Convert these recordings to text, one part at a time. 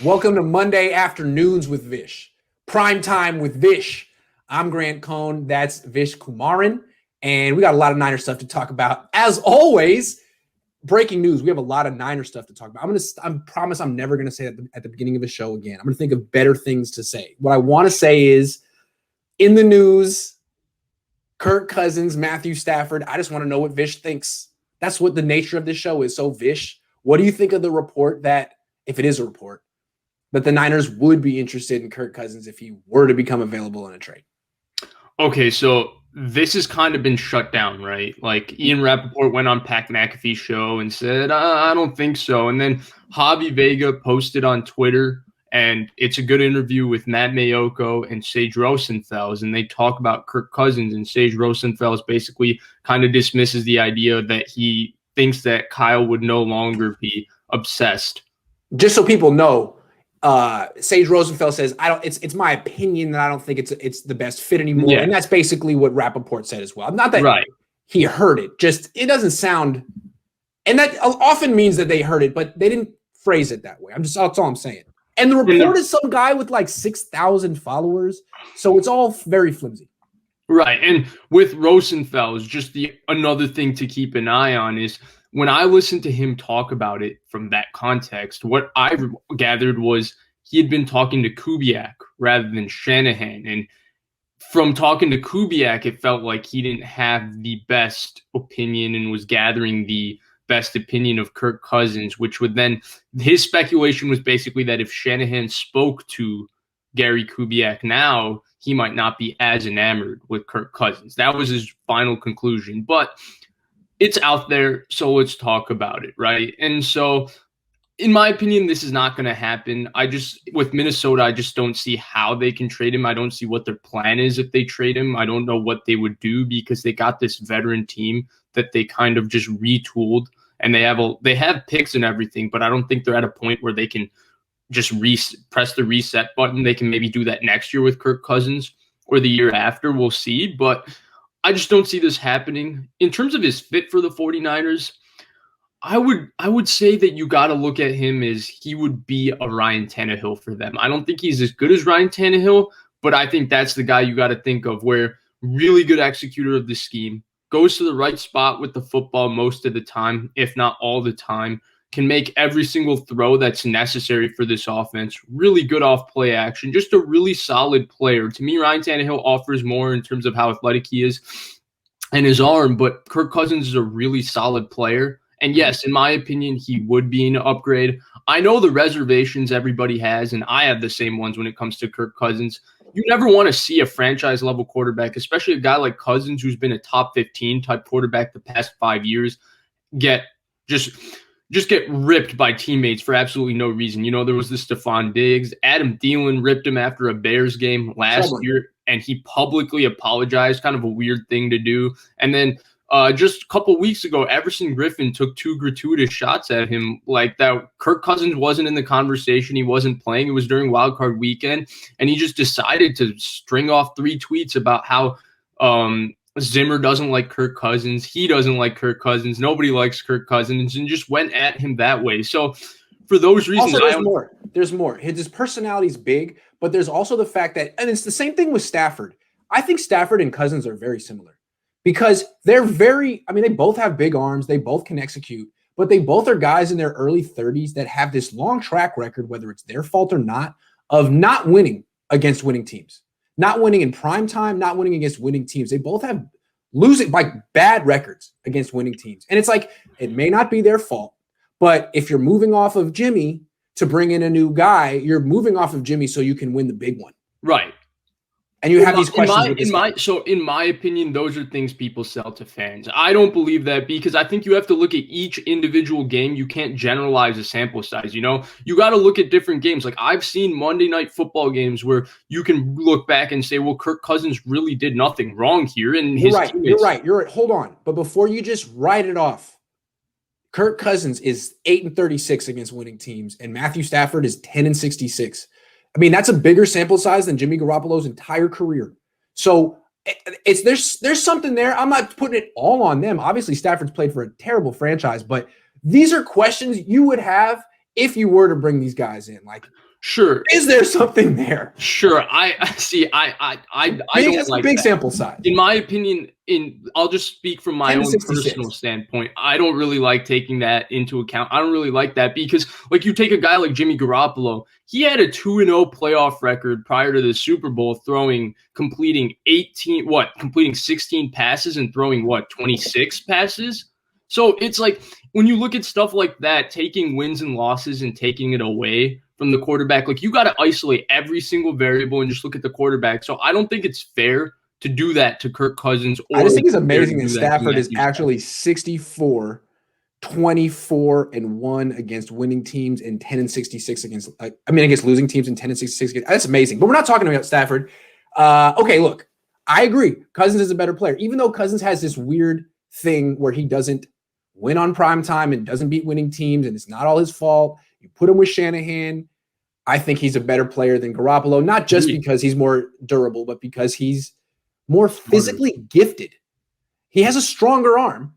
Welcome to Monday Afternoons with Vish. Prime time with Vish. I'm Grant Cohn. That's Vish Kumaran. And we got a lot of Niner stuff to talk about. As always, breaking news. We have a lot of Niner stuff to talk about. I promise I'm never going to say that at the beginning of a show again. I'm going to think of better things to say. What I want to say is, in the news, Kirk Cousins, Matthew Stafford. I just want to know what Vish thinks. That's what the nature of this show is. So, Vish, what do you think of the report that, if it is a report, that the Niners would be interested in Kirk Cousins if he were to become available in a trade? Okay, so this has kind of been shut down, right? Like Ian Rappaport went on Pat McAfee's show and said, I don't think so. And then Javi Vega posted on Twitter, and it's a good interview with Matt Mayoko and Sage Rosenfels, and they talk about Kirk Cousins, and Sage Rosenfels basically kind of dismisses the idea that he thinks that Kyle would no longer be obsessed. Just so people know, Sage Rosenfeld says, it's my opinion that I don't think it's the best fit anymore. Yeah. And that's basically what Rappaport said as well. Not that he heard it, just it doesn't sound, and that often means that they heard it, but they didn't phrase it that way. That's all I'm saying. And the report is some guy with like 6,000 followers. So it's all very flimsy. Right. And with Rosenfels, just another thing to keep an eye on is, when I listened to him talk about it from that context, what I gathered was he had been talking to Kubiak rather than Shanahan. And from talking to Kubiak, it felt like he didn't have the best opinion and was gathering the best opinion of Kirk Cousins, which would then, his speculation was basically that if Shanahan spoke to Gary Kubiak now, he might not be as enamored with Kirk Cousins. That was his final conclusion. But it's out there, so let's talk about it, right? And so, in my opinion, this is not going to happen. With Minnesota, I just don't see how they can trade him. I don't see what their plan is if they trade him. I don't know what they would do because they got this veteran team that they kind of just retooled, and they have picks and everything, but I don't think they're at a point where they can just press the reset button. They can maybe do that next year with Kirk Cousins or the year after. We'll see, but I just don't see this happening. In terms of his fit for the 49ers, I would say that you got to look at him as he would be a Ryan Tannehill for them. I don't think he's as good as Ryan Tannehill, but I think that's the guy you got to think of, where really good executor of the scheme, goes to the right spot with the football most of the time, if not all the time, can make every single throw that's necessary for this offense. Really good off play action, just a really solid player. To me, Ryan Tannehill offers more in terms of how athletic he is and his arm, but Kirk Cousins is a really solid player. And yes, in my opinion, he would be an upgrade. I know the reservations everybody has, and I have the same ones when it comes to Kirk Cousins. You never want to see a franchise level quarterback, especially a guy like Cousins, who's been a top 15 type quarterback the past 5 years, get ripped by teammates for absolutely no reason. You know, there was this Stephon Diggs. Adam Thielen ripped him after a Bears game last year, and he publicly apologized. Kind of a weird thing to do. And then just a couple weeks ago, Everson Griffin took 2 gratuitous shots at him like that. Kirk Cousins wasn't in the conversation. He wasn't playing. It was during Wild Card Weekend, and he just decided to string off 3 tweets about how Zimmer doesn't like Kirk Cousins. He doesn't like Kirk Cousins. Nobody likes Kirk Cousins, and just went at him that way. So for those reasons, also, there's more. His personality is big, but there's also the fact that, and it's the same thing with Stafford. I think Stafford and Cousins are very similar because they both have big arms. They both can execute, but they both are guys in their early 30s that have this long track record, whether it's their fault or not, of not winning against winning teams. Not winning in prime time, not winning against winning teams. They both have losing by bad records against winning teams. And it's like, it may not be their fault, but if you're moving off of Jimmy to bring in a new guy, you're moving off of Jimmy so you can win the big one. Right. And you have these questions. In my opinion, those are things people sell to fans. I don't believe that because I think you have to look at each individual game. You can't generalize a sample size. You know, you got to look at different games. Like I've seen Monday Night Football games where you can look back and say, well, Kirk Cousins really did nothing wrong here. And You're right. Hold on. But before you just write it off, Kirk Cousins is 8-36 against winning teams, and Matthew Stafford is 10-66. I mean, that's a bigger sample size than Jimmy Garoppolo's entire career. So there's something there. I'm not putting it all on them. Obviously, Stafford's played for a terrible franchise, but these are questions you would have if you were to bring these guys in. Like, Sure. Is there something there? Sure. I see. I don't like big that. sample size. In my opinion, I'll just speak from my 10 to own 66. personal standpoint. I don't really like taking that into account. I don't really like that because, like, you take a guy like Jimmy Garoppolo, he had a 2-0 playoff record prior to the Super Bowl, completing 16 passes and throwing 26 passes. So it's like when you look at stuff like that, taking wins and losses and taking it away from the quarterback, like, you got to isolate every single variable and just look at the quarterback. So I don't think it's fair to do that to Kirk Cousins. I just think it's amazing that Stafford is actually 64, 24-1 against winning teams and 10-66 against losing teams and 10-66. That's amazing. But we're not talking about Stafford. Okay, look, I agree. Cousins is a better player, even though Cousins has this weird thing where he doesn't win on prime time and doesn't beat winning teams, and it's not all his fault. You put him with Shanahan. I think he's a better player than Garoppolo, not just because he's more durable, but because he's more physically gifted. He has a stronger arm.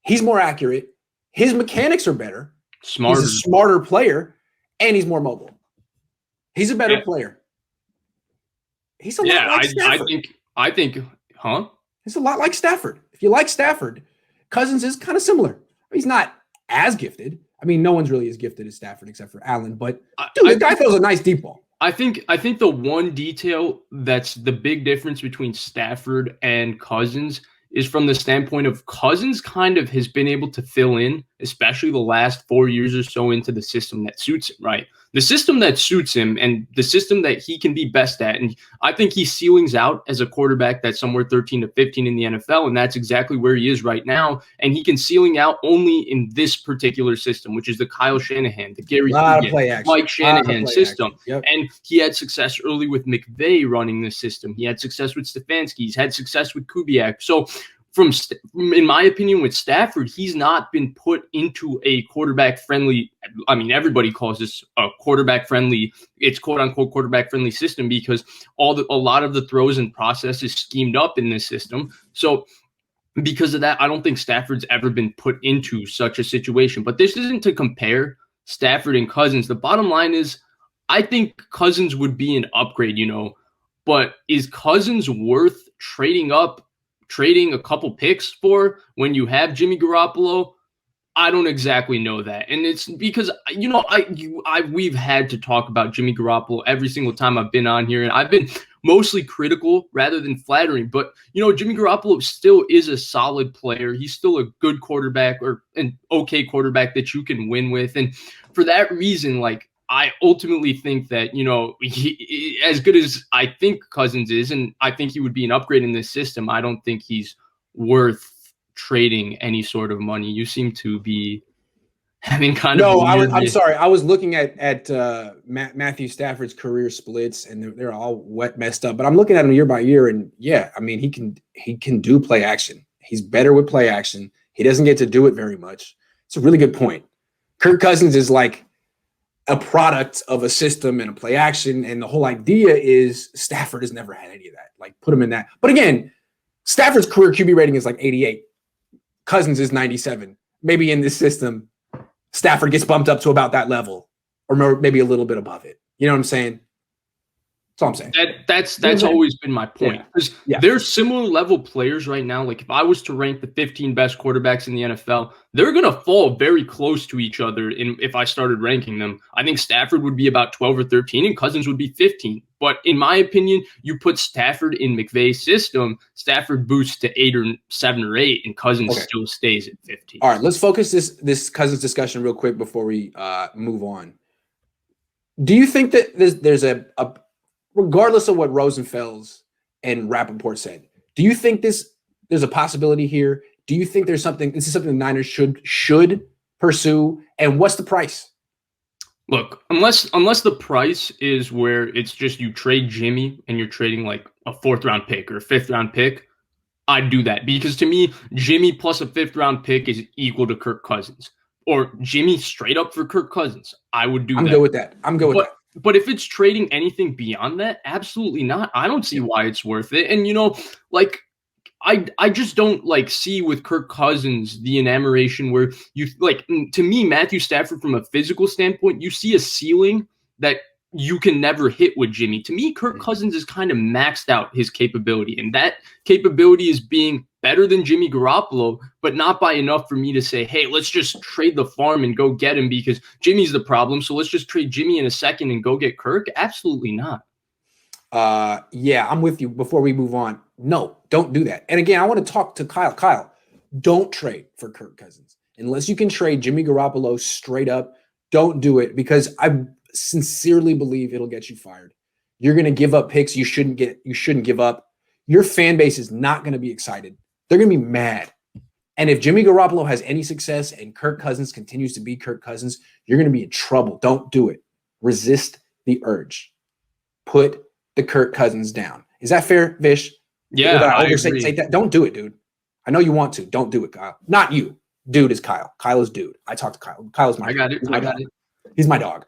He's more accurate. His mechanics are better. He's a smarter player, and he's more mobile. He's a better player. He's a lot like Stafford. I think, huh? It's a lot like Stafford. If you like Stafford, Cousins is kind of similar. He's not as gifted. I mean, no one's really as gifted as Stafford except for Allen, but dude, the guy throws a nice deep ball. I think the one detail that's the big difference between Stafford and Cousins is from the standpoint of Cousins kind of has been able to fill in, especially the last 4 years or so, into the system that suits him, right? The system that suits him and the system that he can be best at. And I think he ceilings out as a quarterback that's somewhere 13 to 15 in the NFL, and that's exactly where he is right now. And he can ceiling out only in this particular system, which is the Kyle Shanahan, the Gary Kubiak, Mike Shanahan system. Yep. And he had success early with McVay running this system. He had success with Stefanski. He's had success with Kubiak. So in my opinion, with Stafford, he's not been put into a quarterback-friendly, I mean, everybody calls this a quarterback-friendly, it's quote-unquote quarterback-friendly system because a lot of the throws and process is schemed up in this system. So because of that, I don't think Stafford's ever been put into such a situation. But this isn't to compare Stafford and Cousins. The bottom line is, I think Cousins would be an upgrade, but is Cousins worth trading a couple picks for when you have Jimmy Garoppolo? I don't exactly know that. And it's because, we've had to talk about Jimmy Garoppolo every single time I've been on here, and I've been mostly critical rather than flattering. But, Jimmy Garoppolo still is a solid player. He's still a good quarterback, or an okay quarterback that you can win with. And for that reason, I ultimately think that, he, as good as I think Cousins is, and I think he would be an upgrade in this system, I don't think he's worth trading any sort of money. You seem to be having kind of. I'm sorry. I was looking at Matthew Stafford's career splits, and they're all messed up. But I'm looking at him year by year, and I mean, he can do play action. He's better with play action. He doesn't get to do it very much. It's a really good point. Kirk Cousins is like a product of a system and a play action. And the whole idea is Stafford has never had any of that. Put him in that. But again, Stafford's career QB rating is 88. Cousins is 97. Maybe in this system, Stafford gets bumped up to about that level or maybe a little bit above it. You know what I'm saying? That's all I'm saying. That's always been my point. Because they're similar level players right now. If I was to rank the 15 best quarterbacks in the NFL, they're going to fall very close to each other. If I started ranking them, I think Stafford would be about 12 or 13 and Cousins would be 15. But in my opinion, you put Stafford in McVay's system, Stafford boosts to 8 or 7 or 8, and Cousins still stays at 15. All right, let's focus this Cousins discussion real quick before we move on. Do you think that there's a regardless of what Rosenfels and Rappaport said, do you think there's a possibility here? Do you think this is something the Niners should pursue? And what's the price? Look, unless the price is where it's just you trade Jimmy and you're trading a 4th round pick or a 5th round pick, I'd do that. Because to me, Jimmy plus a 5th round pick is equal to Kirk Cousins. Or Jimmy straight up for Kirk Cousins. I would do that. I'm good with that. But if it's trading anything beyond that, absolutely not. I don't see why it's worth it. And, I just don't see with Kirk Cousins the enamoration where you to me, Matthew Stafford, from a physical standpoint, you see a ceiling that you can never hit with Jimmy. To me, Kirk Cousins is kind of maxed out his capability, and that capability is being better than Jimmy Garoppolo, but not by enough for me to say, hey, let's just trade the farm and go get him because Jimmy's the problem. So let's just trade Jimmy in a second and go get Kirk. Absolutely not. Yeah, I'm with you. Before we move on, no, don't do that. And again, I want to talk to Kyle. Kyle, don't trade for Kirk Cousins unless you can trade Jimmy Garoppolo straight up. Don't do it because I sincerely believe it'll get you fired. You're going to give up picks you shouldn't give up. Your fan base is not going to be excited. They're going to be mad. And if Jimmy Garoppolo has any success and Kirk Cousins continues to be Kirk Cousins, you're going to be in trouble. Don't do it. Resist the urge. Put the Kirk Cousins down. Is that fair, Vish? Yeah, I agree. That? Don't do it, dude. I know you want to. Don't do it, Kyle. Not you. Dude is Kyle. Kyle is dude. I talked to Kyle. Kyle's my I got it. He's my dog.